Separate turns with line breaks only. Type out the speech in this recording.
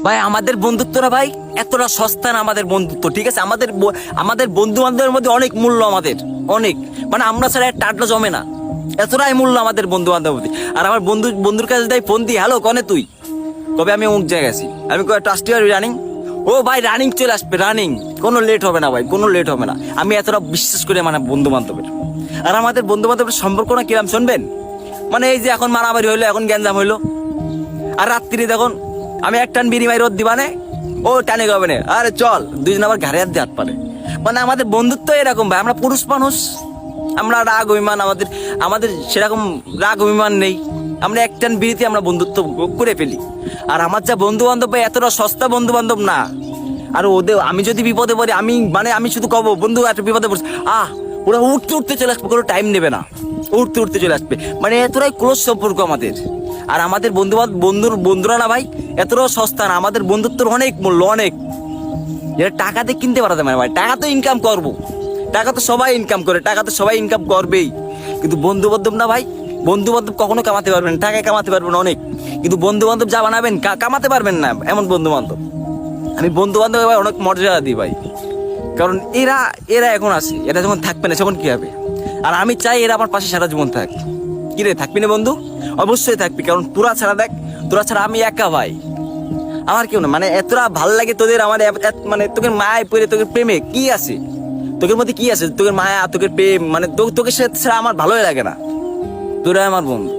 ভাই আমাদের বন্ধুত্বরা ভাই এতটা সস্তা না আমাদের বন্ধুত্ব, ঠিক আছে? আমাদের বন্ধু বান্ধবের মধ্যে অনেক মূল্য, আমাদের অনেক, মানে আমরা ছাড়া একটা আড্ডা জমে না, এতটাই মূল্য আমাদের বন্ধু বান্ধব। আর আমার বন্ধুর কাছে যাই ফোন দিই, হ্যালো কনে তুই, কবে আমি অমুক জায়গায় আছি, আমি ট্রাস্টি রানিং, ও ভাই রানিং চলে আসবে, রানিং, কোনো লেট হবে না ভাই, কোনো লেট হবে না। আমি এতটা বিশ্বাস করি মানে বন্ধু বান্ধবের। আর আমাদের বন্ধু বান্ধবের সম্পর্ক না কিরাম শুনবেন, মানে এই যে এখন মারামারি হইলো, এখন গ্যাঞ্জাম হইলো, আর রাত্রি দেখুন আমি এক টান বিড়ি মাই রোদ দিবানে, ও টানে গবে না, আরে চল দুইজন আবার ঘাড়ে হাত পারে। মানে আমাদের বন্ধুত্ব এরকম ভাই, আমরা পুরুষ মানুষ, আমরা রাগ অভিমান, আমাদের সেরকম রাগ অভিমান নেই, আমরা এক টান বিড়িতে আমরা বন্ধুত্ব করে ফেলি। আর আমার যা বন্ধু বান্ধব ভাই এতটা সস্তা বন্ধু বান্ধব না। আর ওদের আমি যদি বিপদে পড়ি, আমি শুধু কব বন্ধু একটা বিপদে পড়ছি, ওরা উঠতে উঠতে চলে আসবে, কোনো টাইম নেবে না, উঠতে উঠতে চলে আসবে, মানে এতটাই ক্লোজ সম্পর্ক আমাদের। আর আমাদের বন্ধুরা না ভাই এতটাও সস্তা না, আমাদের বন্ধুত্বের অনেক মূল্য, অনেক, যেটা টাকাতে কিনতে পারা যাবে না ভাই। টাকা তো ইনকাম করবো, টাকা তো সবাই ইনকাম করে, টাকা তো সবাই ইনকাম করবেই, কিন্তু বন্ধু বান্ধব না ভাই, বন্ধু বান্ধব কখনো কামাতে পারবেন, টাকায় কামাতে পারবেন অনেক, কিন্তু বন্ধু বান্ধব যা বানাবেন কামাতে পারবেন না এমন বন্ধু বান্ধব। আমি বন্ধু বান্ধব অনেক মর্যাদা দিই ভাই, কারণ এরা এখন আছে, এরা যখন থাকবে না তখন কি হবে। আর আমি চাই এরা আমার পাশে সারা জীবন থাক। কি রে, থাকবি না বন্ধু? অবশ্যই থাকবি, কারণ তোরা ছাড়া আমি একা ভাই, আমার কেউ না, মানে এতটা ভাল লাগে তোদের, আমার মানে তোকে মায় পড়ে, তোকে প্রেমে কি আছে, তোকের মধ্যে কি আছে, তোকে মায়া, তোকে প্রেম, মানে তোকে ছাড়া আমার ভালোই লাগে না, তোরা আমার বন্ধু।